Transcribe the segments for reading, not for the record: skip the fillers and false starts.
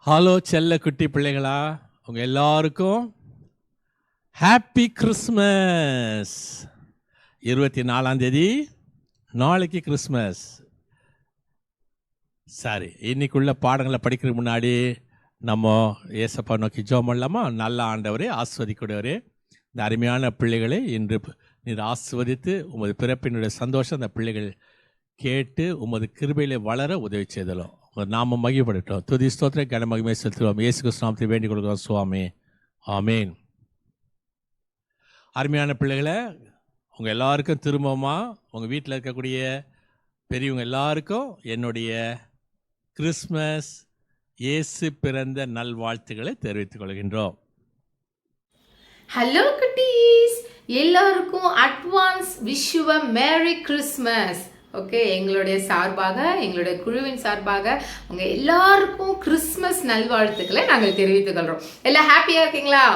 Hello செல்ல குட்டி பிள்ளைகளா, உங்க எல்லாருக்கும் ஹாப்பி கிறிஸ்மஸ். 24ஆம் தேதி நாளைக்கு கிறிஸ்மஸ். சரி, இன்னைக்குள்ள பாடங்களை படிக்கிறதுக்கு முன்னாடி நம்ம ஏசப்பா நோக்கி ஜெபம் பண்ணலாமா? நல்ல ஆண்டவரே, ஆஸ்வதிக்கூடியவரே, இந்த அருமையான பிள்ளைகளை இன்று நீர் ஆஸ்வதித்து உமது பிறப்பினுடைய சந்தோஷம் அந்த பிள்ளைகள் கேட்டு உமது கிருபையிலே வளர உதவி செய்தலும் நாம மகிழ்படட்டும். துதி ஸ்தோத்திர கன மகிமை செலுத்துவோம். இயேசு கிறிஸ்து நாமத்தை வேண்டிக் கொள்கிறோம் சுவாமி, ஆமேன். அருமையான பிள்ளைகளை, உங்கள் எல்லாருக்கும் திரும்பமாக உங்கள் வீட்டில் இருக்கக்கூடிய பெரியவங்க எல்லாருக்கும் என்னுடைய கிறிஸ்மஸ் இயேசு பிறந்த நல்வாழ்த்துக்களை தெரிவித்துக் கொள்கின்றோம். ஹலோ குட்டீஸ், எல்லாருக்கும் advance wish you a merry Christmas. Okay, எங்களுடைய சார்பாக, எங்களுடைய குழுவின் சார்பாக உங்கள் எல்லாருக்கும் கிறிஸ்மஸ் நல்வாழ்த்துக்களை நாங்கள் தெரிவித்துக் கொள்கிறோம். எல்லாம் ஹாப்பியாக இருக்கீங்களா?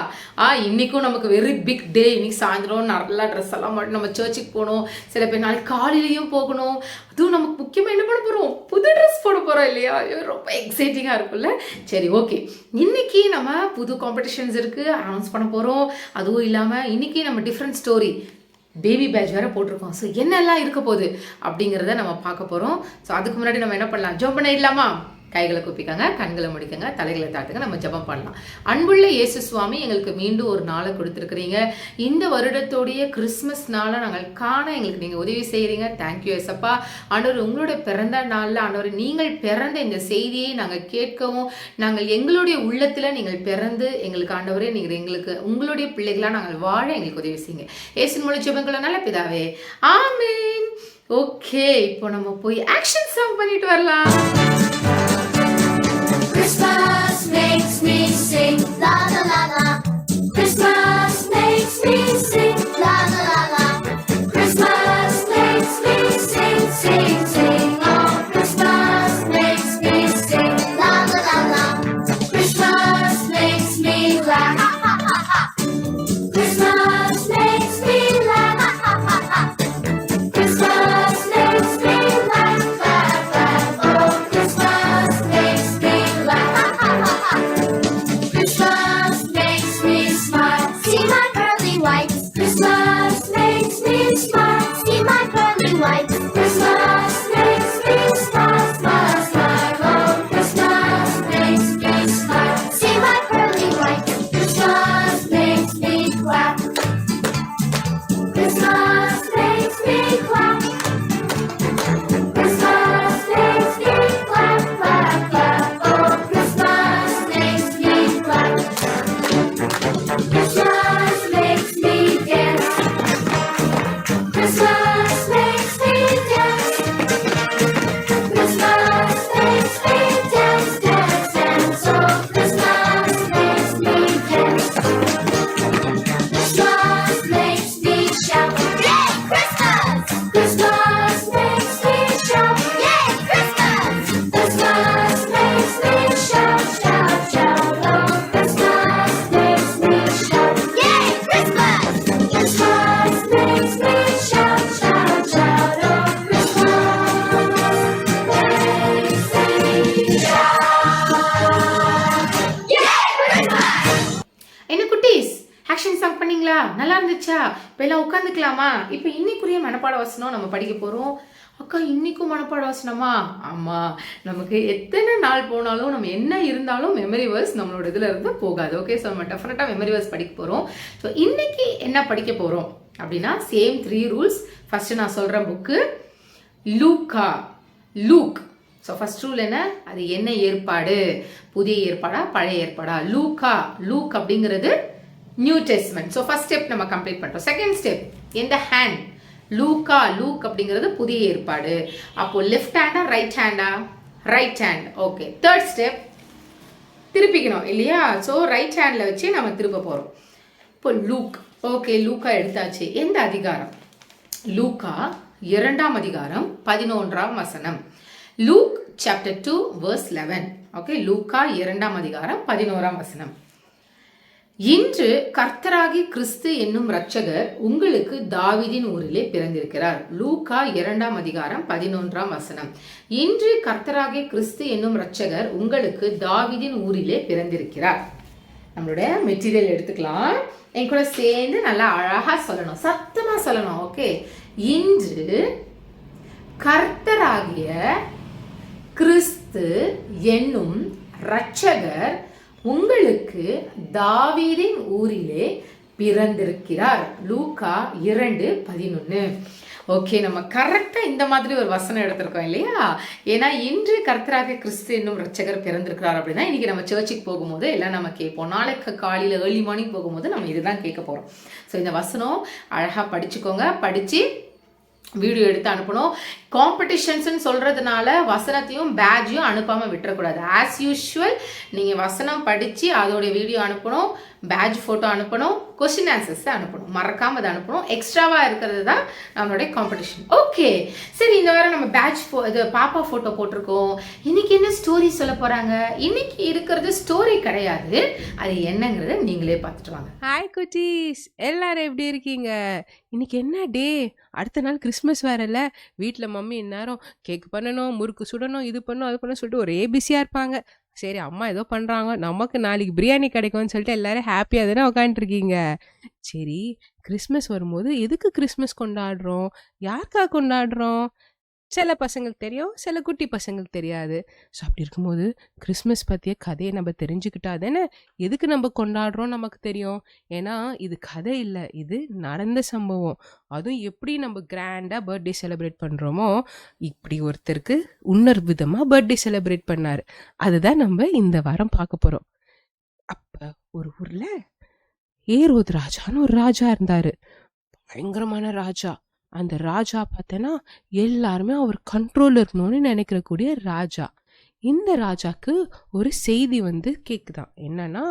இன்றைக்கும் நமக்கு வெரி பிக் டே. இன்னைக்கு சாயந்தரம் நல்லா ட்ரெஸ் எல்லாம் மட்டும் நம்ம சர்ச்சுக்கு போகணும். சில பேர் நாளைக்கு காலையிலையும் போகணும். அதுவும் நமக்கு முக்கியமாக என்ன பண்ண போகிறோம்? புது ட்ரெஸ் போட போகிறோம் இல்லையா? ரொம்ப எக்ஸைட்டிங்காக இருக்கும்ல. சரி, ஓகே, இன்னைக்கு நம்ம புது காம்படிஷன்ஸ் இருக்குது, அனௌன்ஸ் பண்ண போகிறோம். அதுவும் இல்லாமல் இன்னைக்கு நம்ம டிஃப்ரெண்ட் ஸ்டோரி பேபி பேட்ச் வேறு போட்டிருக்கோம். ஸோ என்னெல்லாம் இருக்க போகுது அப்படிங்கிறத நம்ம பார்க்க போகிறோம். ஸோ அதுக்கு முன்னாடி நம்ம என்ன பண்ணலாம்? ஜெபம் பண்ணிடலாமா? கைகளை குப்பிக்கங்க, கண்களை முடிக்கங்க, தலைகளை தாட்டுங்க, நம்ம ஜெபம் பண்ணலாம். அன்புள்ள இயேசு சுவாமி, எங்களுக்கு மீண்டும் ஒரு நாளை கொடுத்துருக்குறீங்க. இந்த வருடத்தோடைய கிறிஸ்மஸ் நாளை நாங்கள் காண எங்களுக்கு நீங்கள் உதவி செய்கிறீங்க. தேங்க்யூ ஏசப்பா. ஆண்டவர், உங்களுடைய பிறந்த நாளில் ஆண்டவர் நீங்கள் பிறந்த இந்த செய்தியை நாங்கள் கேட்கவும், நாங்கள் எங்களுடைய உள்ளத்தில் நீங்கள் பிறந்து எங்களுக்கு ஆண்டவரே நீங்கள் எங்களுக்கு உங்களுடைய பிள்ளைகளாக நாங்கள் வாழ எங்களுக்கு உதவி செய்யுங்க. இயேசுவின் மூலம் ஜெபங்களை நல்ல பிதாவே, ஆமீன். ஓகே, இப்போ நம்ம போய் ஆக்ஷன் சாங் பண்ணிட்டு வரலாம். Christmas makes me sing, la la la la. Christmas makes me sing, la la la la. Christmas makes me sing, sing, sing. Oh, Christmas makes me sing, la la la la. Christmas makes me laugh, ha ha ha ha. Christmas makes me laugh, ha ha ha ha. Christmas makes me laugh, laugh, laugh. Oh, Christmas makes me laugh, ha ha ha ha. Christmas makes me smile, see my pearly whites. Christmas makes me smile, see my pearly whites. Christmas makes me smile, smile, smile. Oh, Christmas makes me smile, see my pearly whites. Christmas makes me clap. Christmas makes me clap. Christmas makes me clap, clap, clap. Oh, Christmas makes me clap. Christmas makes me dance. Christmas makes me dance. Christmas makes me dance, dance, dance. Oh, Christmas makes me dance. Christmas makes me shout, yay, Christmas! Christmas makes me shout, yay, Christmas! Christmas makes me shout, shout, shout. Oh, Christmas makes me shout, yay, Christmas! Christmas makes me shout, shout, shout. Oh, Christmas makes me shout, yay, Christmas! என்ன குட்டீஸ், action song பண்ணீங்களா? நல்லா இருந்துச்சா? இப்போ எல்லாம் உட்காந்துக்கலாமா? இப்போ இன்னைக்குரிய மனப்பாட வசனம் நம்ம படிக்க போகிறோம். அக்கா, இன்னைக்கும் மனப்பாட வசனமா? ஆமாம், நமக்கு எத்தனை நாள் போனாலும் நம்ம என்ன இருந்தாலும் மெமரி வேர்ஸ் நம்மளோட இதில் இருந்து போகாது. ஓகே, ஸோ நம்ம டெஃபினட்டாக மெமரி வேர்ஸ் படிக்க போகிறோம். ஸோ இன்னைக்கு என்ன படிக்க போகிறோம் அப்படின்னா, சேம் 3 ரூல்ஸ். ஃபஸ்ட்டு நான் சொல்கிற புக்கு லூக்கா, லூக். ஸோ ஃபர்ஸ்ட் ரூல் என்ன? அது என்ன ஏற்பாடு? புதிய ஏற்பாடா பழைய ஏற்பாடா? லூக்கா, லூக் அப்படிங்கிறது new testament. So first step நம்ம கம்ப்ளீட் பண்ணிட்டோம். செகண்ட் ஸ்டெப் இந்த ஹேண்ட், லூக்கா, லூக் அப்படிங்கிறது புதிய ஏற்பாடு. அப்போ லெஃப்ட் ஹேண்டா ரைட் ஹேண்டா? Right hand. Okay, third step திருப்பிக்கணும் இல்லையா? ஸோ ரைட் ஹேண்டில் வச்சு நம்ம திருப்ப போகிறோம். இப்போ லூக். ஓகே, லூக்கா எடுத்தாச்சு. எந்த அதிகாரம்? லூக்கா 2ஆம் அதிகாரம் 11ஆம் வசனம். Look chapter 2 verse 11. ஓகே, லூக்கா 2ஆம் அதிகாரம் 11ஆம் வசனம். இன்று கர்த்தராகி கிறிஸ்து என்னும் இரட்சகர் உங்களுக்கு தாவீதின் ஊரிலே பிறந்திருக்கிறார். லூக்கா 2:11. இன்று கர்த்தராகிய கிறிஸ்து என்னும் இரட்சகர் உங்களுக்கு தாவீதின் ஊரிலே பிறந்திருக்கிறார். நம்மளுடைய மெட்டீரியல் எடுத்துக்கலாம். என் கூட சேர்ந்து நல்லா அழகா சொல்லணும், சத்தமா சொல்லணும். ஓகே. இன்று கர்த்தராகிய கிறிஸ்து என்னும் இரட்சகர் உங்களுக்கு தாவீதின் ஊரிலே பிறந்திருக்கிறார். லூக்கா 2:11. ஓகே, நம்ம கரெக்டா இந்த மாதிரி ஒரு வசனம் எடுத்திருக்கோம் இல்லையா? ஏன்னா இன்று கர்த்தராகிய கிறிஸ்து என்னும் இரட்சகர் பிறந்திருக்கிறார் அப்படின்னா இன்னைக்கு நம்ம சர்ச்சுக்கு போகும்போது எல்லாம் நம்ம கேட்போம். நாளைக்கு காலையில் ஏர்லி மார்னிங் போகும்போது நம்ம இதுதான் கேட்க போறோம். ஸோ இந்த வசனம் அழகா படிச்சுக்கோங்க. படிச்சு வீடியோ எடுத்து அனுப்பணும். காம்படிஷன்ஸ்ன்னு சொல்றதுனால வசனத்தையும் பேட்ஜையும் அனுப்பாமல் விட்டுறக்கூடாது. ஆஸ் யூஷுவல் நீங்கள் வசனம் படித்து அதோடைய வீடியோ அனுப்பணும், பேட்ஜ் ஃபோட்டோ அனுப்பணும், கொஸ்டின் ஆன்சர்ஸ் அனுப்பணும். மறக்காம அதை அனுப்பணும். எக்ஸ்ட்ராவாக இருக்கிறது தான் நம்மளுடைய காம்படிஷன். ஓகே, சரி. இந்த வாரம் நம்ம பேட்ஜ் இது பாப்பா ஃபோட்டோ போட்டிருக்கோம். இன்னைக்கு என்ன ஸ்டோரி சொல்ல போகிறாங்க? இன்னைக்கு இருக்கிறது ஸ்டோரி கிடையாது, அது என்னங்கிறத நீங்களே பார்த்துட்டு வாங்க. ஹாய் குட்டீஸ், எல்லாரும் எப்படி இருக்கீங்க? இன்னைக்கு என்ன டே? அடுத்த நாள் கிறிஸ்மஸ் வேறல்ல. வீட்டில் மம்மி இந்நேரம் கேக் பண்ணணும், முறுக்கு சுடணும், இது பண்ணணும், அது பண்ணணும் சொல்லிட்டு ஒரே பிஸியாக இருப்பாங்க. சரி, அம்மா ஏதோ பண்ணுறாங்க, நமக்கு நாளைக்கு பிரியாணி கிடைக்கும்னு சொல்லிட்டு எல்லாரும் ஹாப்பியாக தானே உட்காந்துருக்கீங்க. சரி, கிறிஸ்மஸ் வரும்போது எதுக்கு கிறிஸ்மஸ் கொண்டாடுறோம், யாருக்காக கொண்டாடுறோம்? சில பசங்களுக்கு தெரியும், சில குட்டி பசங்களுக்கு தெரியாது. ஸோ அப்படி இருக்கும்போது கிறிஸ்மஸ் பற்றிய கதையை நம்ம தெரிஞ்சுக்கிட்டா தானே எதுக்கு நம்ம கொண்டாடுறோம் நமக்கு தெரியும். ஏன்னா இது கதை இல்லை, இது நடந்த சம்பவம். அதுவும் எப்படி நம்ம கிராண்டாக பர்த்டே செலிப்ரேட் பண்ணுறோமோ இப்படி ஒருத்தருக்கு இன்னொரு விதமாக பர்த்டே செலிப்ரேட் பண்ணார். அதுதான் நம்ம இந்த வாரம் பார்க்க போகிறோம். அப்போ ஒரு ஊரில் ஏரோது ராஜான்னு ஒரு ராஜா இருந்தார். பயங்கரமான ராஜா. அந்த ராஜா பார்த்தேன்னா எல்லாருமே அவர் கண்ட்ரோல் இருக்கணும்னு நினைக்கிறக்கூடிய ராஜா. இந்த ராஜாக்கு ஒரு செய்தி கேக்குதான். என்னன்னா,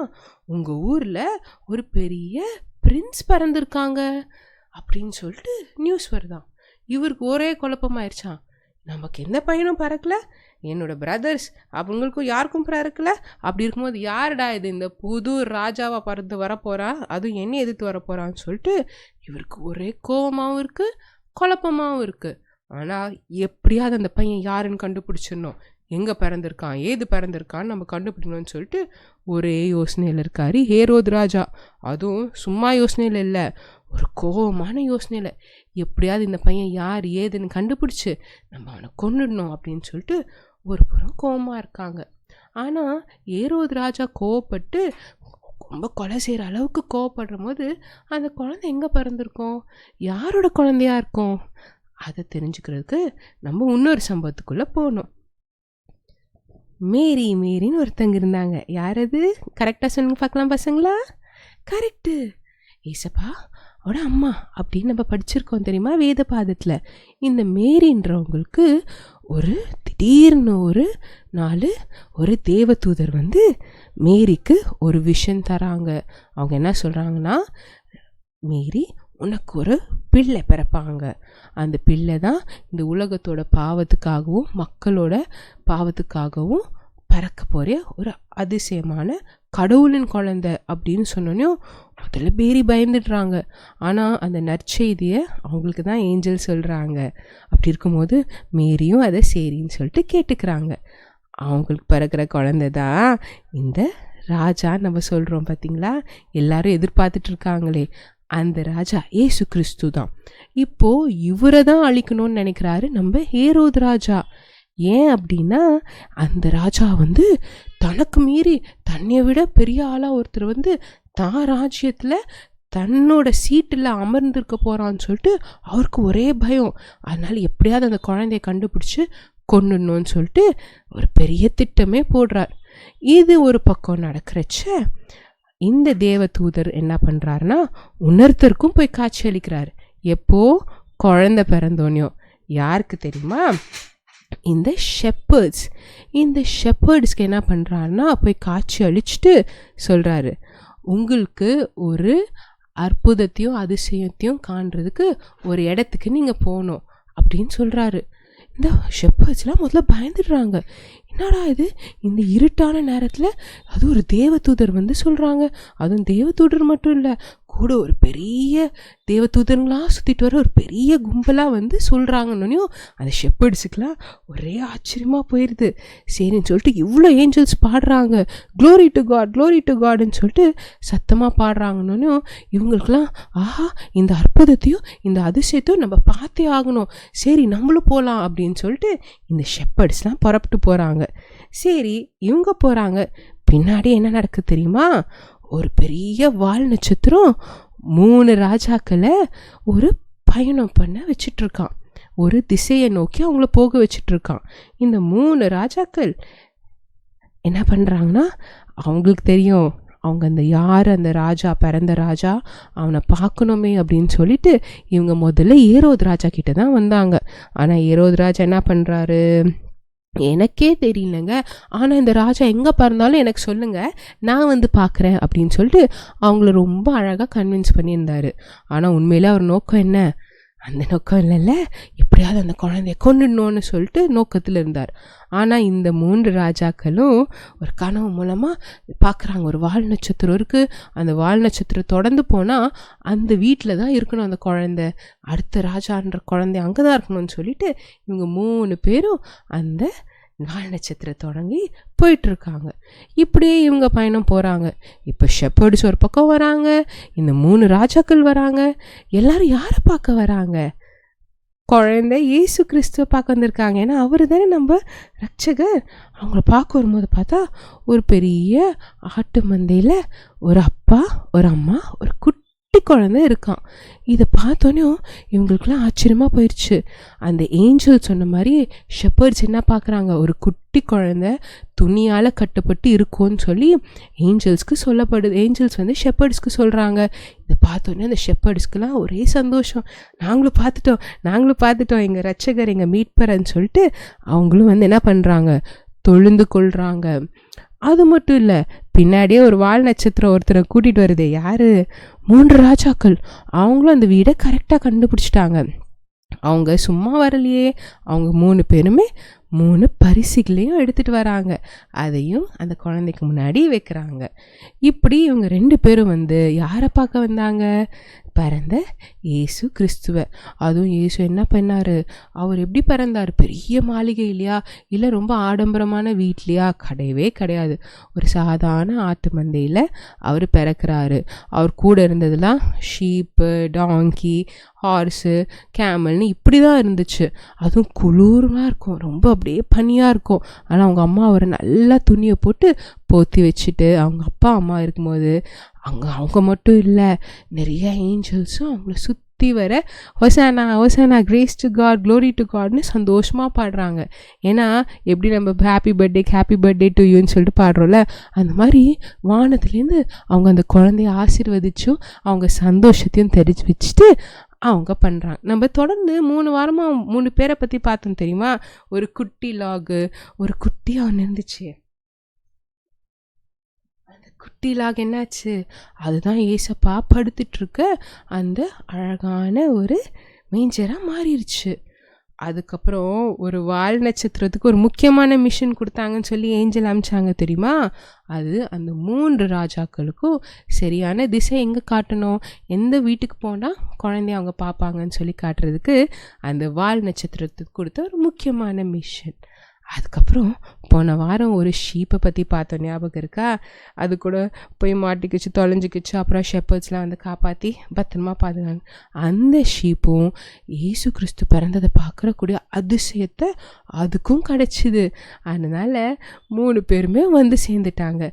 உங்க ஊர்ல ஒரு பெரிய பிரின்ஸ் பிறந்திருக்காங்க அப்படின்னு சொல்லிட்டு நியூஸ் வருதான். இவருக்கு ஒரே குழப்பமாயிருச்சான். நமக்கு எந்த பையனும் பிறக்கல, என்னோட பிரதர்ஸ் அவங்களுக்கும் யாருக்கும் பிறக்கல. அப்படி இருக்கும்போது யாருடா இது இந்த புது ராஜாவா பறந்து வரப்போறா, அதுவும் என்ன எதிர்த்து வரப்போறான்னு சொல்லிட்டு இவருக்கு ஒரே கோபமாகவும் இருக்கு, குழப்பமாகவும் இருக்கு. ஆனால் எப்படியாவது அந்த பையன் யாருன்னு கண்டுபிடிச்சிடணும், எங்கே பிறந்திருக்கான், ஏது பிறந்திருக்கான்னு நம்ம கண்டுபிடிக்கணும்னு சொல்லிட்டு ஒரே யோசனையில் இருக்காரு ஹேரோது ராஜா. அதுவும் சும்மா யோசனையில் இல்லை, ஒரு கோபமான யோசனையில் எப்படியாவது இந்த பையன் யார் ஏதுன்னு கண்டுபிடிச்சி நம்ம அவனை கொன்னுடணும் அப்படின்னு சொல்லிட்டு ஒரு புறம் கோபமாக இருக்காங்க. ஆனால் ஏரோது ராஜா கோவப்பட்டு ரொம்ப கொலை செய்கிற அளவுக்கு கோவப்படுற போது அந்த குழந்தை எங்கே பிறந்திருக்கோம், யாரோட குழந்தையா இருக்கும், அதை தெரிஞ்சுக்கிறதுக்கு நம்ம இன்னொரு சம்பவத்துக்குள்ளே போகணும். மேரின்னு ஒருத்தங்க இருந்தாங்க. யார் அது? கரெக்டாக சொல்லுங்க பார்க்கலாம் பசங்களா. கரெக்டு, ஏசப்பா அவட அம்மா அப்படின்னு நம்ம படிச்சிருக்கோம் தெரியுமா வேத பாதத்தில். இந்த மேரின்றவங்களுக்கு ஒரு திடீர்னு ஒரு நாள் ஒரு தேவதூதர் மேரிக்கு ஒரு விஷன் தராங்க. அவங்க என்ன சொல்கிறாங்கன்னா, மேரி உனக்கு ஒரு பிள்ளை பிறப்பாங்க. அந்த பிள்ளை தான் இந்த உலகத்தோட பாவத்துக்காகவும் மக்களோட பாவத்துக்காகவும் பிறக்க போகிற ஒரு அதிசயமான கடவுளின் குழந்தை அப்படின்னு சொன்னோன்னே முதல்ல பேரி பயந்துடுறாங்க. ஆனால் அந்த நற்செய்தியை அவங்களுக்கு தான் ஏஞ்சல் சொல்கிறாங்க. அப்படி இருக்கும்போது மேரியும் அதை சரின்னு சொல்லிட்டு கேட்டுக்கிறாங்க. அவங்களுக்கு பிறக்கிற குழந்தை தான் இந்த ராஜா நம்ம சொல்கிறோம் பார்த்தீங்களா, எல்லாரும் எதிர்பார்த்துட்டு இருக்காங்களே அந்த ராஜா ஏசு கிறிஸ்து தான். இப்போது இவரை தான் அழிக்கணும்னு நினைக்கிறாரு நம்ம ஏரோது ராஜா. ஏன் அப்படின்னா, அந்த ராஜா தனக்கு மீறி தன்னை விட பெரிய ஆளாக ஒருத்தர் தான் ராஜ்யத்தில் தன்னோட சீட்டில் அமர்ந்திருக்க போகிறான்னு சொல்லிட்டு அவருக்கு ஒரே பயம். அதனால் எப்படியாவது அந்த குழந்தைய கண்டுபிடிச்சி கொண்டுடணும்னு சொல்லிட்டு ஒரு பெரிய திட்டமே போடுறார். இது ஒரு பக்கம் நடக்கிறச்ச இந்த தேவதூதர் என்ன பண்ணுறாருன்னா இன்னொருத்தருக்கும் போய் காட்சி அளிக்கிறார். எப்போ குழந்தை பிறந்தோனியோ. யாருக்கு தெரியுமா? இந்த ஷெப்பர்ட்ஸ்க்கு என்ன பண்ணுறாருன்னா போய் காட்சி அளிச்சுட்டு சொல்கிறாரு, உங்களுக்கு ஒரு அற்புதத்தையும் அதிசயத்தையும் காண்றதுக்கு ஒரு இடத்துக்கு நீங்கள் போகணும் அப்படின்னு சொல்கிறாரு. இந்த ஷெப்பர்ட்ஸ்லாம் முதல்ல பயந்துடுறாங்க. என்னடா இது இந்த இருட்டான நேரத்தில் அது ஒரு தேவதூதர் வந்து சொல்கிறாங்க. அதுவும் தேவதூதர் மட்டும் இல்லை, கூட ஒரு பெரிய தேவதூதர்களாக சுற்றிட்டு வர ஒரு பெரிய கும்பலாக வந்து சொல்கிறாங்கன்னு அந்த ஷெப்பர்ட்ஸுக்கெலாம் ஒரே ஆச்சரியமாக போயிடுது. சரின்னு சொல்லிட்டு இவ்வளோ ஏஞ்சல்ஸ் பாடுறாங்க, glory to God glory to காட்னு சொல்லிட்டு சத்தமாக பாடுறாங்கன்னு இவங்களுக்கெல்லாம் ஆஹா இந்த அற்புதத்தையும் இந்த அதிசயத்தையும் நம்ம பார்த்தே ஆகணும், சரி நம்மளும் போகலாம் அப்படின்னு சொல்லிட்டு இந்த ஷெப்பர்ட்ஸ்லாம் புறப்பட்டு போகிறாங்க. சரி இவங்க போகிறாங்க, பின்னாடி என்ன நடக்குது தெரியுமா? ஒரு பெரிய வால் நட்சத்திரம் 3 ராஜாக்களை ஒரு பயணம் பண்ண வச்சிட்ருக்கான், ஒரு திசையை நோக்கி அவங்கள போக வச்சிட்ருக்கான். இந்த 3 ராஜாக்கள் என்ன பண்ணுறாங்கன்னா, அவங்களுக்கு தெரியும் அவங்க அந்த யார் அந்த ராஜா, பிறந்த ராஜா, அவனை பார்க்கணுமே அப்படின்னு சொல்லிட்டு இவங்க முதல்ல ஏரோது ராஜா கிட்ட தான் வந்தாங்க. ஆனால் ஏரோது ராஜா என்ன பண்ணுறாரு, எனக்கே தெரியலங்க, ஆனால் இந்த ராஜா எங்கே பிறந்தாலும் எனக்கு சொல்லுங்கள், நான் வந்து பார்க்குறேன் அப்படின்னு சொல்லிட்டு அவங்கள ரொம்ப அழகாக கன்வின்ஸ் பண்ணியிருந்தார். ஆனால் உண்மையிலே அவர் நோக்கம் என்ன? அந்த நோக்கம் இல்லைல்ல, எப்படியாவது அந்த குழந்தைய கொண்டுடணும்னு சொல்லிட்டு நோக்கத்தில் இருந்தார். ஆனால் இந்த 3 ராஜாக்களும் ஒரு கனவு மூலமாக பார்க்குறாங்க, ஒரு வால் நட்சத்திரம் இருக்குது, அந்த வால் நட்சத்திரம் தொடர்ந்து போனால் அந்த வீட்டில் தான் இருக்கணும் அந்த குழந்தை, அடுத்த ராஜான்ற குழந்தை அங்கே தான் இருக்கணும்னு சொல்லிட்டு இவங்க 3 பேரும் அந்த வால் நட்சத்திரம் தொடங்கி போயிட்டுருக்காங்க. இப்படியே இவங்க பயணம் போகிறாங்க. இப்போ ஷெப்பர்ட்ஸ் ஒரு பக்கம் வராங்க, இந்த 3 ராஜாக்கள் வராங்க. எல்லாரும் யாரை பார்க்க வராங்க? குழந்தை இயேசு கிறிஸ்துவை பார்க்க வந்திருக்காங்க. ஏன்னா அவர் தானே நம்ம ரட்சகர். அவங்கள பார்க்க வரும்போது பார்த்தா ஒரு பெரிய ஆட்டு மந்தையில் ஒரு அப்பா ஒரு அம்மா ஒரு குட்டி குழந்தை இருக்கான். இதை பார்த்தோன்னே இவங்களுக்குலாம் ஆச்சரியமாக போயிடுச்சு. அந்த ஏஞ்சல் சொன்ன மாதிரி ஷெப்பர்ட்ஸ் என்ன பார்க்குறாங்க, ஒரு குட்டி குழந்தை துணியால் கட்டப்பட்டு இருக்கும்னு சொல்லி ஏஞ்சல்ஸ்க்கு சொல்லப்படுது. ஏஞ்சல்ஸ் வந்து ஷெப்பர்ட்ஸ்க்கு சொல்கிறாங்க. இதை பார்த்தோன்னே அந்த ஷெப்பர்ட்ஸ்க்கெலாம் ஒரே சந்தோஷம், நாங்களும் பார்த்துட்டோம் எங்கள் ரட்சகர் எங்கள் மீட்பர்ன்னு சொல்லிட்டு அவங்களும் வந்து என்ன பண்ணுறாங்க, தொழுந்து கொள்கிறாங்க. அது மட்டும் இல்லை, பின்னாடியே ஒரு வால் நட்சத்திரம் ஒருத்தரை கூட்டிகிட்டு வருது. யார்? 3 ராஜாக்கள். அவங்களும் அந்த வீடை கரெக்டாக கண்டுபிடிச்சிட்டாங்க. அவங்க சும்மா வரலையே, அவங்க 3 பேருமே 3 பரிசுகளையும் எடுத்துகிட்டு வராங்க. அதையும் அந்த குழந்தைக்கு முன்னாடி வைக்கிறாங்க. இப்படி இவங்க 2 பேரும் வந்து யாரை பார்க்க வந்தாங்க? பிறந்த இயேசு கிறிஸ்துவ. அதுவும் இயேசு என்ன பண்ணார், அவர் எப்படி பிறந்தார்? பெரிய மாளிகை இல்லையா, இல்லை ரொம்ப ஆடம்பரமான வீட்லையா? கிடையவே கிடையாது. ஒரு சாதாரண ஆட்டு மந்தையில் அவர் பிறக்கிறாரு. அவர் கூட இருந்ததுலாம் ஷீப்பு, டாங்கி, ஹார்ஸு, கேமல்னு இப்படி தான் இருந்துச்சு. அதுவும் குளிராக இருக்கும், ரொம்ப அப்படியே பனியாக இருக்கும். ஆனால் அவங்க அம்மா அவரை நல்லா துணியை போட்டு போத்தி வச்சுட்டு, அவங்க அப்பா அம்மா இருக்கும்போது அவங்க மட்டும் இல்லை, நிறைய ஏஞ்சல்ஸும் அவங்கள சுற்றி வர hosanna hosanna grace to God glory to காட்னு சந்தோஷமாக பாடுறாங்க. ஏன்னா எப்படி நம்ம ஹாப்பி பர்த்டே டு யூன்னு சொல்லிட்டு பாடுறோம்ல, அந்த மாதிரி வானத்துலேருந்து அவங்க அந்த குழந்தைய ஆசீர்வதிச்சும் அவங்க சந்தோஷத்தையும் தெரிஞ்சு வச்சுட்டு அவங்க பண்ணுறாங்க. நம்ம தொடர்ந்து 3 வாரமாக 3 பேரை பற்றி பார்த்தோம் தெரியுமா? ஒரு குட்டி லாகு, ஒரு குட்டியாக ஒன்று இருந்துச்சு. அந்த குட்டி லாக் என்னாச்சு? அதுதான் ஏசப்பா படுத்துட்ருக்க அந்த அழகான ஒரு மேஞ்சராக மாறிடுச்சு. அதுக்கப்புறம் ஒரு வால் நட்சத்திரத்துக்கு ஒரு முக்கியமான மிஷன் கொடுத்தாங்கன்னு சொல்லி ஏஞ்சல் அமிச்சாங்க தெரியுமா? அது அந்த 3 ராஜாக்களுக்கும் சரியான திசை எங்கே காட்டணும், எந்த வீட்டுக்கு போனால் குழந்தைய அவங்க பார்ப்பாங்கன்னு சொல்லி காட்டுறதுக்கு அந்த வால் நட்சத்திரத்துக்கு கொடுத்த ஒரு முக்கியமான மிஷன். அதுக்கப்புறம் போன வாரம் ஒரு ஷீப்பை பற்றி பார்த்தோம், ஞாபகம் இருக்கா? அது கூட போய் மாட்டிக்கிச்சு, தொலைஞ்சிக்கிச்சு. அப்புறம் ஷெப்பர்ட்ஸ்லாம் வந்து காப்பாற்றி பத்திரமா பாதுகாங்க. அந்த ஷீப்பும் இயேசு கிறிஸ்து பிறந்ததை பார்க்குறக்கூடிய அதிசயத்தை அதுக்கும் கிடச்சிது. அதனால் 3 பேருமே வந்து சேர்ந்துட்டாங்க.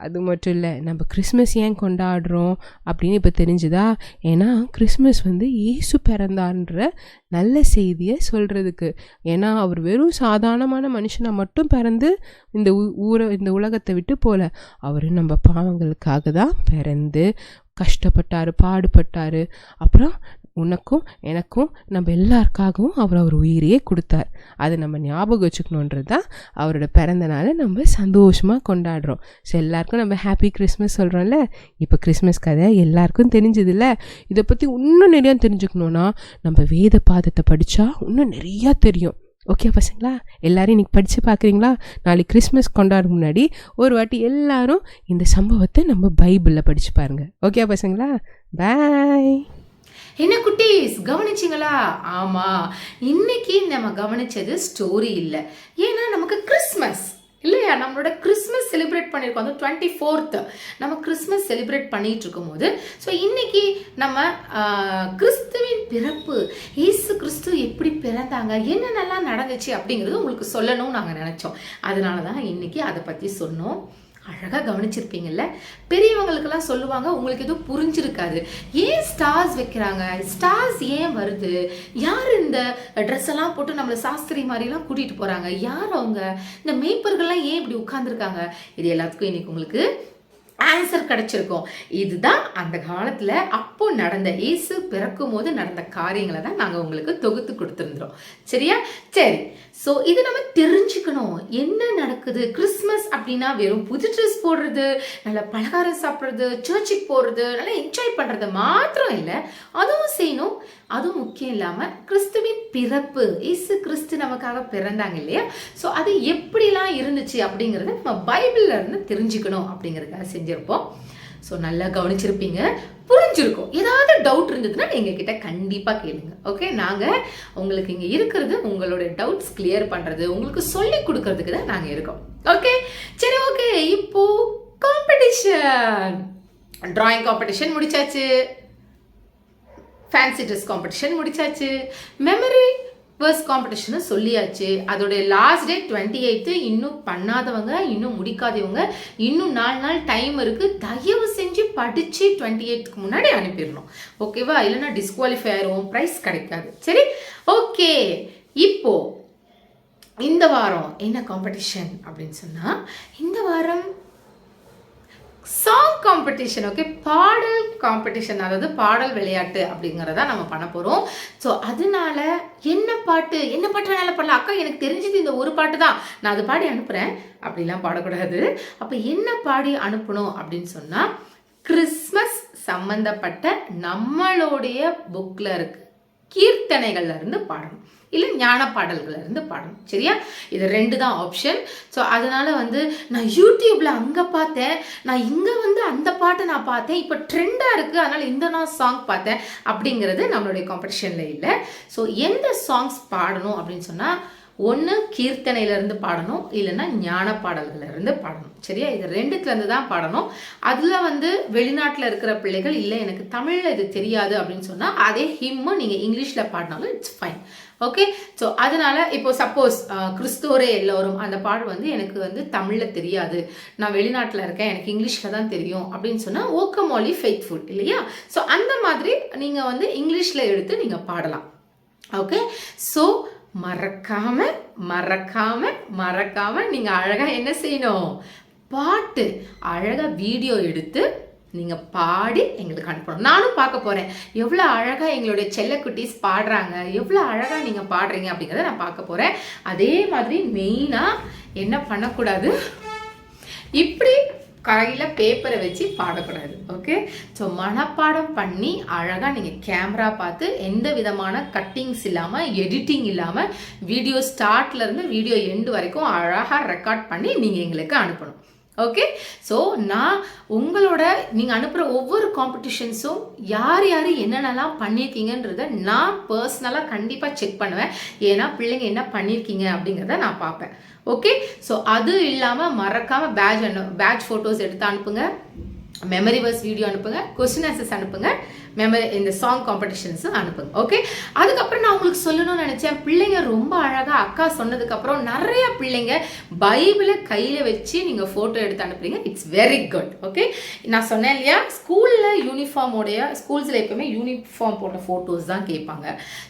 அது மட்டும் இல்லை, நம்ம கிறிஸ்மஸ் ஏன் கொண்டாடுறோம் அப்படின்னு இப்போ தெரிஞ்சுதா? ஏன்னா கிறிஸ்மஸ் வந்து இயேசு பிறந்தான்ற நல்ல செய்தியை சொல்கிறதுக்கு. ஏன்னா அவர் வெறும் சாதாரணமான மனுஷனாக மட்டும் பிறந்து இந்த உலகத்தை விட்டு போல, அவர் நம்ம பாவங்களுக்காக தான் பிறந்து கஷ்டப்பட்டார், பாடுபட்டார். அப்புறம் உனக்கும் எனக்கும் நம்ம எல்லாருக்காகவும் அவர் உயிரையே கொடுத்தார். அதை நம்ம ஞாபகம் வச்சுக்கணுன்றது தான் அவரோட பிறந்த நாளை நம்ம சந்தோஷமாக கொண்டாடுறோம். ஸோ எல்லாருக்கும் நம்ம ஹாப்பி கிறிஸ்மஸ் சொல்கிறோம்ல. இப்போ கிறிஸ்மஸ் கதை எல்லாருக்கும் தெரிஞ்சதில்ல. இதை பற்றி இன்னும் நிறையா தெரிஞ்சுக்கணுன்னா நம்ம வேத பாதத்தை படித்தா இன்னும் நிறையா தெரியும். ஓகே பசங்களா, எல்லாரும் இன்னைக்கு படித்து பார்க்குறீங்களா? நாளைக்கு கிறிஸ்மஸ் கொண்டாடும் முன்னாடி ஒரு வாட்டி எல்லாரும் இந்த சம்பவத்தை நம்ம பைபிளில் படித்து பாருங்கள். ஓகே பசங்களா, பாய். என்ன குட்டீஸ் கவனிச்சிங்களா? ஆமா, இன்னைக்கு நம்ம கவனிச்சது ஸ்டோரி இல்லை, ஏன்னா நமக்கு கிறிஸ்மஸ் இல்லையா? நம்மளோட கிறிஸ்மஸ் செலிப்ரேட் பண்ணியிருக்கோம். அது 24th நம்ம கிறிஸ்மஸ் செலிப்ரேட் பண்ணிட்டு இருக்கும் போது, ஸோ இன்னைக்கு நம்ம கிறிஸ்துவின் பிறப்பு, இயேசு கிறிஸ்து எப்படி பிறந்தாங்க, என்னென்னலாம் நடந்துச்சு அப்படிங்கிறது உங்களுக்கு சொல்லணும்னு நாங்கள் நினச்சோம். அதனால தான் இன்னைக்கு அதை பற்றி சொன்னோம். அழகாக கவனிச்சிருப்பீங்கல்ல. பெரியவங்களுக்கெல்லாம் சொல்லுவாங்க, உங்களுக்கு எதுவும் புரிஞ்சிருக்காது. ஏன் ஸ்டார்ஸ் வைக்கிறாங்க, ஸ்டார்ஸ் ஏன் வருது, யார் இந்த ட்ரெஸ் எல்லாம் போட்டு நம்மளை சாஸ்திரி மாதிரிலாம் கூட்டிகிட்டு போகிறாங்க, யார் அவங்க, இந்த மேய்ப்பர்கள்லாம் ஏன் இப்படி உட்கார்ந்துருக்காங்க, இது எல்லாத்துக்கும் இன்னைக்கு உங்களுக்கு ஆன்சர் கிடைச்சிருக்கும். இதுதான் அந்த காலத்துல அப்போ நடந்த, இயேசு பிறக்கும் போது நடந்த காரியங்களை தான் நாங்க உங்களுக்கு தொகுத்து கொடுத்துருந்தோம். சரியா? சரி, ஸோ இது நம்ம தெரிஞ்சுக்கணும், என்ன நடக்குது. கிறிஸ்மஸ் அப்படின்னா வெறும் புது ட்ரெஸ் போடுறது, நல்ல பலகாரம் சாப்பிட்றது, சர்ச்சுக்கு போடுறது, நல்லா என்ஜாய் பண்றது மாத்திரம் இல்லை, அதுவும் செய்யணும். அதுவும் முக்கியம் இல்லாமல் கிறிஸ்துவின் பிறப்பு, இயேசு கிறிஸ்து நமக்காக பிறந்தாங்க இல்லையா? ஸோ அது எப்படிலாம் இருந்துச்சு அப்படிங்கிறத நம்ம பைபிள்ல இருந்து தெரிஞ்சுக்கணும் அப்படிங்கிறதுக்காக செஞ்சிருப்போம். ஸோ நல்லா கவனிச்சிருப்பீங்க, புரிஞ்சிருக்கும். ஏதாவது டவுட் இருந்ததுன்னா எங்ககிட்ட கண்டிப்பாக கேளுங்க. ஓகே, நாங்கள் உங்களுக்கு இங்கே இருக்கிறது உங்களுடைய டவுட்ஸ் கிளியர் பண்ணுறது, உங்களுக்கு சொல்லி கொடுக்கறதுக்கு தான் நாங்கள் இருக்கோம். ஓகே, சரி, ஓகே. இப்போ காம்படிஷன், டிராயிங் காம்படிஷன் முடிச்சாச்சு, ஃபேன்சி ட்ரெஸ் காம்படிஷன் முடிச்சாச்சு, மெமரி வேர்ஸ் காம்படிஷனும் சொல்லியாச்சு. அதோடைய லாஸ்ட் டே 28. இன்னும் பண்ணாதவங்க, இன்னும் முடிக்காதவங்க, இன்னும் 4 நாள் டைம் இருக்கு. தயவு செஞ்சு படிச்சு 28க்கு முன்னாடி அனுப்பிடணும். ஓகேவா? இல்லைன்னா டிஸ்குவாலிஃபை ஆயிரும், ப்ரைஸ் கிடைக்காது. சரி, ஓகே. இப்போ இந்த வாரம் என்ன காம்படிஷன் அப்படின்னு சொன்னா, இந்த வாரம் சாங் காம்படிஷன். ஓகே, பாடல் காம்படிஷன், அதாவது பாடல் விளையாட்டு அப்படிங்கிறத நம்ம பண்ண போகிறோம். ஸோ அதனால என்ன பாட்டு வேணால பாடலாம். அக்கா எனக்கு தெரிஞ்சது இந்த ஒரு பாட்டு தான், நான் அது பாடி அனுப்புகிறேன் அப்படிலாம் பாடக்கூடாது. அப்போ என்ன பாடி அனுப்பணும் அப்படின்னு சொன்னால், கிறிஸ்மஸ் சம்பந்தப்பட்ட நம்மளுடைய புக்கில் இருக்கு கீர்த்தனைகள்ல இருந்து பாடணும், இல்லை ஞான பாடல்கள் இருந்து பாடணும். சரியா? இது 2 தான் ஆப்ஷன். ஸோ அதனால நான் யூடியூப்ல அங்கே பார்த்தேன், நான் இங்கே அந்த பாட்டை நான் பார்த்தேன், இப்போ ட்ரெண்டாக இருக்குது அதனால இந்த நான் சாங் பார்த்தேன் அப்படிங்கிறது நம்மளுடைய காம்படிஷனில் இல்லை. ஸோ எந்த சாங்ஸ் பாடணும் அப்படின்னு சொன்னால், ஒன்று கீர்த்தனையிலேருந்து பாடணும், இல்லைன்னா ஞான பாடல்கள்லேருந்து பாடணும். சரியா? இது 2த்துலேருந்து தான் பாடணும். அதில் வெளிநாட்டில் இருக்கிற பிள்ளைகள், இல்லை எனக்கு தமிழில் இது தெரியாது அப்படின்னு சொன்னால், அதே ஹிம்மை நீங்கள் இங்கிலீஷில் பாடினாலும் இட்ஸ் ஃபைன். ஓகே, ஸோ அதனால இப்போ சப்போஸ் கிறிஸ்தோரே எல்லோரும் அந்த பாடு எனக்கு தமிழில் தெரியாது, நான் வெளிநாட்டில் இருக்கேன், எனக்கு இங்கிலீஷில் தான் தெரியும் அப்படின்னு சொன்னால், ஓக்கமோலி ஃபெய்த்ஃபுல் இல்லையா? ஸோ அந்த மாதிரி நீங்கள் இங்கிலீஷில் எடுத்து நீங்கள் பாடலாம். ஓகே, ஸோ மறக்காம மறக்காம மறக்காம நீங்க அழகா என்ன செய்யணும், பாட்டு அழகா வீடியோ எடுத்து நீங்க பாடி எங்களுக்கு அனுப்பணும். நானும் பார்க்க போறேன் எவ்வளோ அழகா எங்களுடைய செல்லக்குட்டீஸ் பாடுறாங்க, எவ்வளோ அழகா நீங்க பாடுறீங்க அப்படிங்கிறத நான் பார்க்க போறேன். அதே மாதிரி மெயினா என்ன பண்ணக்கூடாது, இப்படி கையில் பேப்பரை வச்சு பாடக்கூடாது. ஓகே, ஸோ மனப்பாடம் பண்ணி அழகாக நீங்கள் கேமரா பார்த்து எந்த விதமான கட்டிங்ஸ் இல்லாமல், எடிட்டிங் இல்லாமல், வீடியோ ஸ்டார்ட்லேருந்து வீடியோ எண்டு வரைக்கும் அழகாக ரெக்கார்ட் பண்ணி நீங்கள் எங்களுக்கு அனுப்பணும். ஓகே, ஸோ நான் உங்களோட நீங்கள் அனுப்புகிற ஒவ்வொரு காம்படிஷன்ஸும் யார் யார் என்னென்னலாம் பண்ணியிருக்கீங்கன்றத நான் பர்சனலாக கண்டிப்பாக செக் பண்ணுவேன். ஏன்னா பிள்ளைங்க என்ன பண்ணியிருக்கீங்க அப்படிங்கிறத நான் பார்ப்பேன். ஓகே, ஸோ அது இல்லாமல் மறக்காமல் பேட்ச் ஃபோட்டோஸ் எடுத்து அனுப்புங்க, மெமரி வர்ஸ் வீடியோ அனுப்புங்க, கொஸ்டின் ஆன்சர்ஸ் அனுப்புங்க, இந்த சாங் காம்படிஷன்ஸும் அனுப்புங்க. ஓகே, அதுக்கப்புறம் நான் உங்களுக்கு சொல்லணும்னு நினச்சேன், பிள்ளைங்க ரொம்ப அழகாக அக்கா சொன்னதுக்கப்புறம் நிறைய பிள்ளைங்க பைபிளை கையில் வச்சு நீங்கள் ஃபோட்டோ எடுத்து அனுப்புறீங்க. It's very good. ஓகே, நான் சொன்னேன் இல்லையா, ஸ்கூலில் யூனிஃபார்மோடைய, ஸ்கூல்ஸில் எப்பவுமே யூனிஃபார்ம் போட்ட ஃபோட்டோஸ் தான் கேட்பாங்க.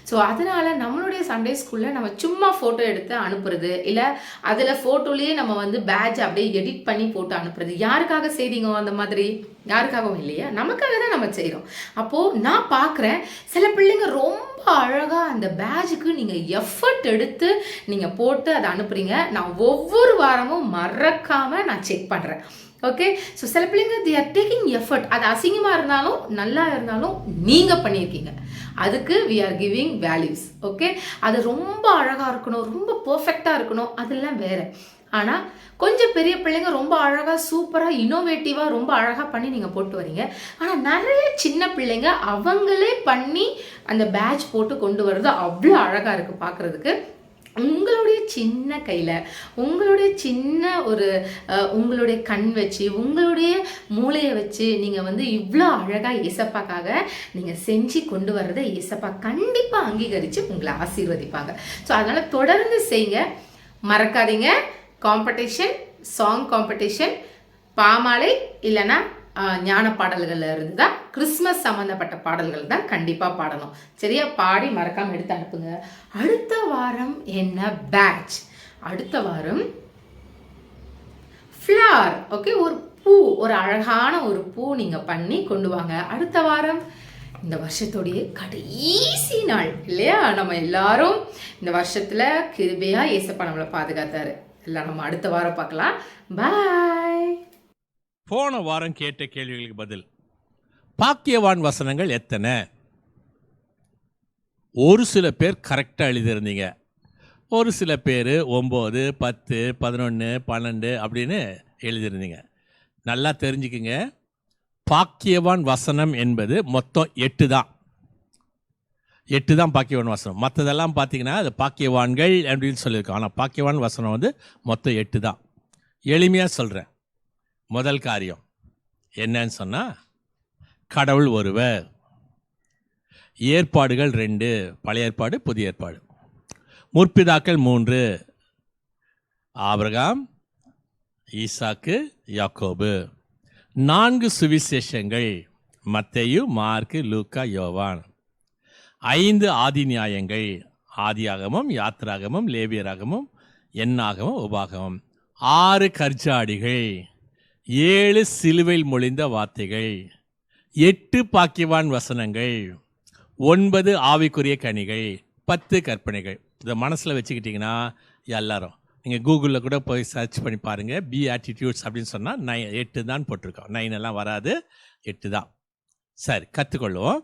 ஸோ அதனால் நம்மளுடைய சண்டே ஸ்கூலில் நம்ம சும்மா ஃபோட்டோ எடுத்து அனுப்புறது, இல்லை அதில் ஃபோட்டோலேயே நம்ம பேட்ச் அப்படியே எடிட் பண்ணி போட்டு அனுப்புறது, யாருக்காக செய்றீங்க அந்த மாதிரி? யாருக்காகவும் இல்லையா, நமக்காக தான் நம்ம செய்கிறோம். அப்போது நான் பார்க்குறேன் சில பிள்ளைங்க ரொம்ப அழகாக அந்த பேட்சுக்கு நீங்கள் எஃபர்ட் எடுத்து நீங்கள் போட்டு அதை அனுப்புறீங்க. நான் ஒவ்வொரு வாரமும் மறக்காமல் நான் செக் பண்ணுறேன். ஓகே, ஸோ சில பிள்ளைங்க they are taking effort. அது அசிங்கமாக இருந்தாலும் நல்லா இருந்தாலும் நீங்கள் பண்ணியிருக்கீங்க. அதுக்கு we are giving values. Okay, அது ரொம்ப அழகாக இருக்கணும், ரொம்ப பர்ஃபெக்டாக இருக்கணும், அதெல்லாம் வேற. ஆனால் கொஞ்சம் பெரிய பிள்ளைங்க ரொம்ப அழகாக சூப்பராக இன்னோவேட்டிவாக ரொம்ப அழகாக பண்ணி நீங்கள் போட்டு வரீங்க. ஆனால் நிறைய சின்ன பிள்ளைங்க அவங்களே பண்ணி அந்த பேட்ச் போட்டு கொண்டு வர்றது அவ்வளோ அழகாக இருக்குது பார்க்குறதுக்கு. உங்களுடைய சின்ன கையில் உங்களுடைய சின்ன ஒரு உங்களுடைய கண் வச்சு உங்களுடைய மூளையை வச்சு நீங்கள் வந்து இவ்வளோ அழகாக ஏசப்பாக்காக நீங்கள் செஞ்சு கொண்டு வர்றதை ஏசப்பா கண்டிப்பாக அங்கீகரித்து உங்களை ஆசீர்வதிப்பாங்க. ஸோ அதனால் தொடர்ந்து செய்யுங்க, மறக்காதீங்க. காம்படிஷன், சாங் காம்படிஷன், பாமாலை இல்லைன்னா ஞான பாடல்கள்ல இருந்து தான் கிறிஸ்மஸ் சம்மந்தப்பட்ட பாடல்கள் தான் கண்டிப்பாக பாடணும். சரியா? பாடி மறக்காமல் எடுத்து அனுப்புங்க. அடுத்த வாரம் என்ன பேட்ச்? அடுத்த வாரம் ஃப்ளவர். ஓகே, ஒரு பூ, ஒரு அழகான ஒரு பூ நீங்கள் பண்ணி கொண்டு வாங்க. அடுத்த வாரம் இந்த வருஷத்தோடைய கடைசி நாள் இல்லையா? நம்ம எல்லாரும் இந்த வருஷத்தில் கிருபையாக ஏசப்பா நம்மளை பாதுகாத்தாரு. எல்லாம் நம்ம அடுத்த வாரம் பார்க்கலாம். பாய். போன வாரம் கேட்ட கேள்விகளுக்கு பதில். பாக்கியவான் வசனங்கள் எத்தனை? ஒரு சில பேர் கரெக்டாக எழுதியிருந்தீங்க, ஒரு சில பேர் 9, 10, 11, 12 அப்படின்னு எழுதியிருந்தீங்க. நல்லா தெரிஞ்சுக்குங்க, பாக்கியவான் வசனம் என்பது மொத்தம் 8 தான். 8 தான் பாக்கியவான் வசனம். மற்றதெல்லாம் பார்த்தீங்கன்னா அது பாக்கியவான்கள் அப்படின்னு சொல்லியிருக்கோம். ஆனால் பாக்கியவான் வசனம் வந்து மொத்தம் 8 தான். எளிமையாக சொல்கிறேன். முதல் காரியம் என்னன்னு சொன்னால், கடவுள் ஒருவர். ஏற்பாடுகள் 2, பழைய ஏற்பாடு புதிய ஏற்பாடு. முற்பிதாக்கள் 3, ஆபிரகாம், ஈசாக்கு, யாக்கோபு. 4 சுவிசேஷங்கள், மத்தேயு, மார்க்கு, லூக்கா, யோவான். 5 ஆதி நியாயங்கள், ஆதியாகமம், யாத்திராகமம், லேவியராகமம், எண்ணாகமம், உபாகமம். 6 கற்ஜாடிகள், 7 சிலுவையில் மொழிந்த வார்த்தைகள், 8 பாக்கியவான் வசனங்கள், 9 ஆவிக்குரிய கனிகள், 10 கற்பனைகள். இதை மனசில் வச்சுக்கிட்டிங்கன்னா எல்லாரும் நீங்கள் கூகுளில் கூட போய் சர்ச் பண்ணி பாருங்கள். பி ஆட்டிடியூட்ஸ் அப்படின்னு சொன்னால் 8 தான் போட்டிருக்கோம். 9 எல்லாம் வராது, 8 தான். சரி, கற்றுக்கொள்வோம்.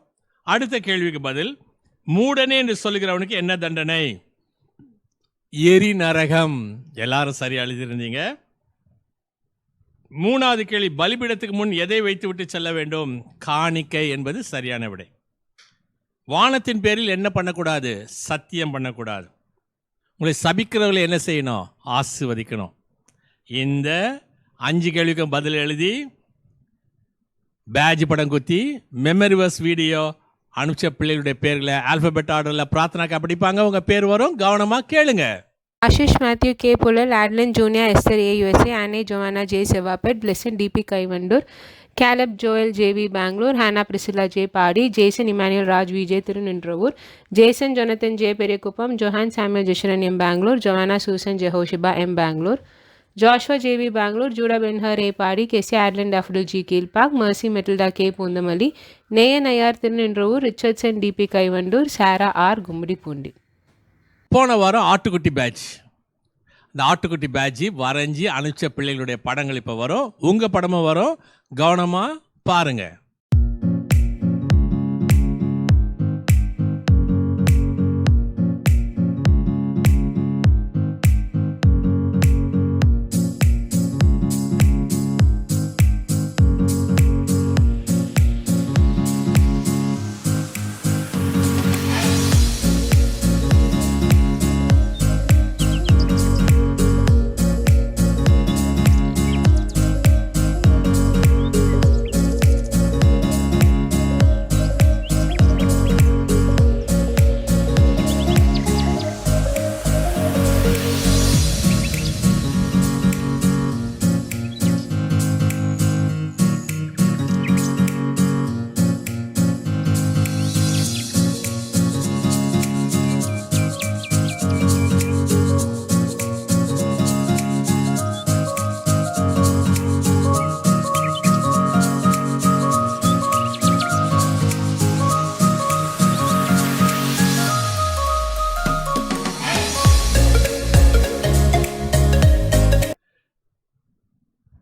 அடுத்த கேள்விக்கு பதில். மூடனே என்று சொல்லுகிறவனுக்கு என்ன தண்டனை? எரி நரகம். எல்லாரும் சரியா எழுதியிருந்தீங்க. 3வது கேள்வி, பலிபீடத்துக்கு முன் எதை வைத்து விட்டு செல்ல வேண்டும்? காணிக்கை என்பது சரியான விடை. வானத்தின் பேரில் என்ன பண்ணக்கூடாது? சத்தியம் பண்ணக்கூடாது. உங்களை சபிக்கிறவர்களை என்ன செய்யணும்? ஆசீர்வதிக்கணும். இந்த 5 கேள்விக்கும் பதில் எழுதி பேட்ஜ் படம் குத்தி மெமரி வர்ஸ் வீடியோ அனுப்பிச்ச பிள்ளைகளுடைய பேர்களை ஆல்பபெட் ஆர்டரில் பிரார்த்தனாக்கா படிப்பாங்க. உங்கள் பேர் வரும், கவனமாக கேளுங்க. ஆஷிஷ் மேத்யூ கே புலல், Adlin junior, Esther A USA, Anne Joanna J Sevapet, Blesson TP Kaivandur, Caleb Joel JV Bangalore, Hannah Priscilla J Padi, Jason Emmanuel Raj Vijay Thiruninravur, Jason Jonathan J Periyakuppam, Johan சாமுel ஜெஷரன் M Bangalore, Joanna Susan Jehosheba M Bangalore, Joshua JV Bangalore, Judah Benhur A Padi, கெசி Adlin Daffodil G Kilpauk, Mercy Matilda K Poonamallee, நேயன் ஐயார் Thiruninravur, Richardson TP Kaivandur, சாரா R கும்மிடி Poondi. போன வாரம் ஆட்டுக்குட்டி batch. இந்த ஆட்டுக்குட்டி பேட்ஜி வரைஞ்சி அனுப்பிச்ச பிள்ளைகளுடைய படங்கள் இப்போ வரும், உங்கள் படமும் வரும், கவனமாக பாருங்கள்.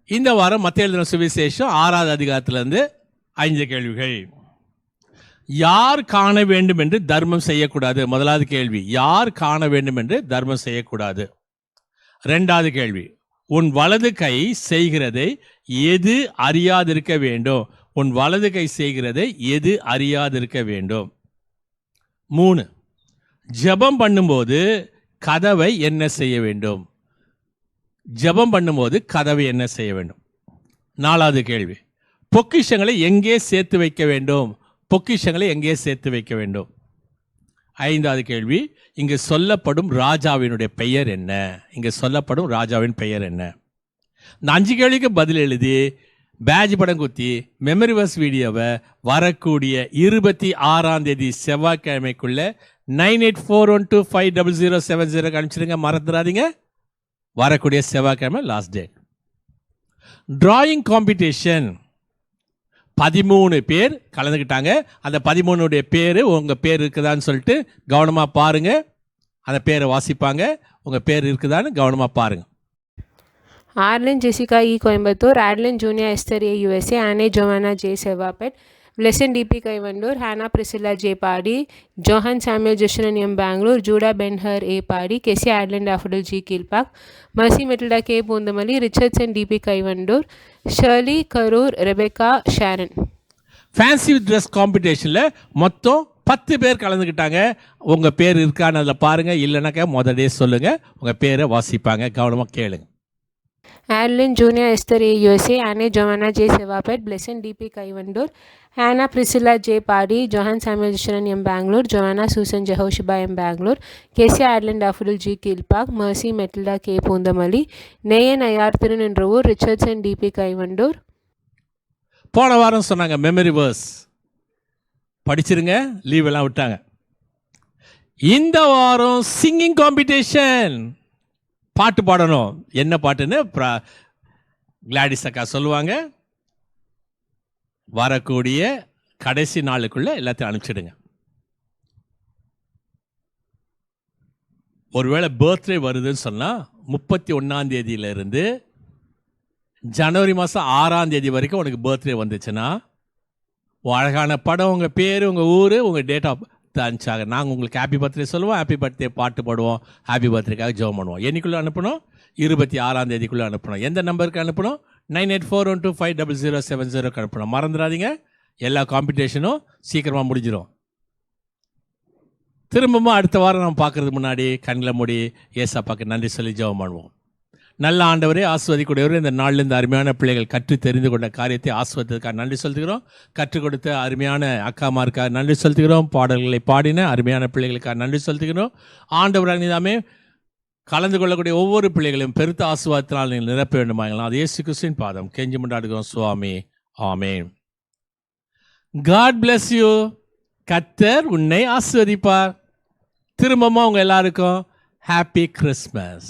இந்த வாரம் மத்தேயு எழுதின சுவிசேஷம் 6வது அதிகாரத்திலிருந்து 5 கேள்விகள். யார் காண வேண்டும் என்று தர்மம் செய்யக்கூடாது? முதலாவது கேள்வி, யார் காண வேண்டும் என்று தர்மம் செய்யக்கூடாது? இரண்டாவது கேள்வி, உன் வலது கை செய்கிறதை எது அறியாதிருக்க வேண்டும்? உன் வலது கை செய்கிறதை எது அறியாதிருக்க வேண்டும்? 3, ஜெபம் பண்ணும்போது கதவை என்ன செய்ய வேண்டும்? ஜெபம் பண்ணும்போது கதவை என்ன செய்ய வேண்டும்? 4வது கேள்வி, பொக்கிஷங்களை எங்கே சேர்த்து வைக்க வேண்டும்? பொக்கிஷங்களை எங்கே சேர்த்து வைக்க வேண்டும்? 5வது கேள்வி, இங்கு சொல்லப்படும் ராஜாவினுடைய பெயர் என்ன? இங்கு சொல்லப்படும் ராஜாவின் பெயர் என்ன? இந்த 5 கேள்விக்கு பதில் எழுதி பேட்ச் படம் குத்தி மெமரி வர்ஸ் வீடியோவை வரக்கூடிய 26ஆம் தேதி செவ்வாய்க்கிழமைக்குள்ள 9841250070 அனுப்பிச்சிருங்க. மறந்துடாதீங்க, வரக்கூடிய செவ்வாய்க்கிழமை லாஸ்ட் டேட். டிராயிங் காம்படிஷன் 13 பேர் கலந்துக்கிட்டாங்க. அந்த 13 பேர் உங்கள் பேர் இருக்குதான்னு சொல்லிட்டு கவனமாக பாருங்கள். அந்த பேரை வாசிப்பாங்க. உங்கள் பேர் இருக்குதான்னு கவனமாக பாருங்கள். Arlen Jessica E. Coimbatore, Adeline Junior Esther A. USA, Anne Joanna J. Sevapet, Blessed D.P. Kaivandor, Hannah Priscilla J. Padi, Johan Samuel Justin M. Bangalore, Judah Ben-Hur A. Padi, Casey Adeline Daffodil G. Kilpak, Mercy Matilda K. Pundamali, Richardson D.P. Kaivandor, Shirley Karur, Rebecca Sharon. Fancy dress காம்படிஷனில் மொத்தம் 10 பேர் கலந்துக்கிட்டாங்க. உங்கள் பேர் இருக்கான்னு அதில் பாருங்கள். இல்லைனாக்கா முதலே சொல்லுங்கள். உங்கள் பேரை வாசிப்பாங்க. கவனமாக கேளுங்க. Adeline Junior Esther A. USA, Anne Joanna J. Sevapet, Blessed D.P. Kaivandor, Hannah Priscilla J. Padi, Johan Samuel Justin M. Bangalore, Joanna Susan Jehoshua M. Bangalore, Casey Adeline Daffodil G. Kilpak, Mercy Matilda K. Pundamali, Nayan Ayar Tirunendravoor, Richardson D.P. Kaivandor. போன வாரம் சொன்னாங்க memory verse படிச்சிருங்க, leave எல்லாம் விட்டாங்க. இந்த வாரம் singing competition, பாட்டு பாடணும். என்ன பாட்டுன்னு கிளாடிஸ் அக்கா சொல்லுவாங்க. வரக்கூடிய கடைசி நாளுக்குள்ள எல்லாத்தையும் அனுப்பிச்சிடுங்க. ஒருவேளை பர்த்டே வருதுன்னு சொன்னால் 31ஆம் தேதியிலிருந்து ஜனவரி மாதம் 6ஆம் தேதி வரைக்கும் உனக்கு பர்த்டே வந்துச்சுன்னா அழகான படம், உங்கள் பேர், உங்கள் ஊர், உங்கள் டேட் ஆஃப் அனுப்பிச்சாங்க. நாங்கள் உங்களுக்கு ஹாப்பி பர்த்டே சொல்லுவோம், ஹாப்பி பர்த்டே பாட்டு பாடுவோம், ஹாப்பி பர்த்டேக்காக ஜெபம் பண்ணுவோம். என்னைக்குள்ளே அனுப்பணும்? 26ஆம் தேதிக்குள்ளே அனுப்பணும். எந்த நம்பருக்கு அனுப்பணும்? 9841250070 அனுப்பணும். மறந்துடாதீங்க. எல்லா காம்படிஷனும் சீக்கிரமாக முடிஞ்சிடும். திரும்பவும் அடுத்த வாரம் நம்ம பார்க்குறதுக்கு முன்னாடி கண்களை மூடி ஏசப்பாக்கு நன்றி சொல்லி ஜெபம் பண்ணுவோம். நல்ல ஆண்டவரே, ஆஸ்வதிக்கூடியவரே, இந்த நாளில் இந்த அருமையான பிள்ளைகள் கற்று தெரிந்து கொண்ட காரியத்தை ஆஸ்வதித்ததுக்காக நன்றி செலுத்துகிறோம். கற்றுக் கொடுத்த அருமையான அக்காமாருக்காக நன்றி செலுத்துகிறோம். பாடல்களை பாடின அருமையான பிள்ளைகளுக்காக நன்றி செலுத்துகிறோம். ஆண்டவராக நீதாமே கலந்து கொள்ளக்கூடிய ஒவ்வொரு பிள்ளைகளையும் பெருத்த ஆசீர்வாதத்தினால் நீங்கள் நிரப்ப வேண்டுமாங்களா? அது இயேசு கிறிஸ்துவின் பாதம் கெஞ்சி மன்றாடுகிறோம் சுவாமி. ஆமென். God bless you. கர்த்தர் உன்னை ஆசீர்வதிப்பார். திரும்பவும் உங்க எல்லாருக்கும் ஹாப்பி கிறிஸ்மஸ்.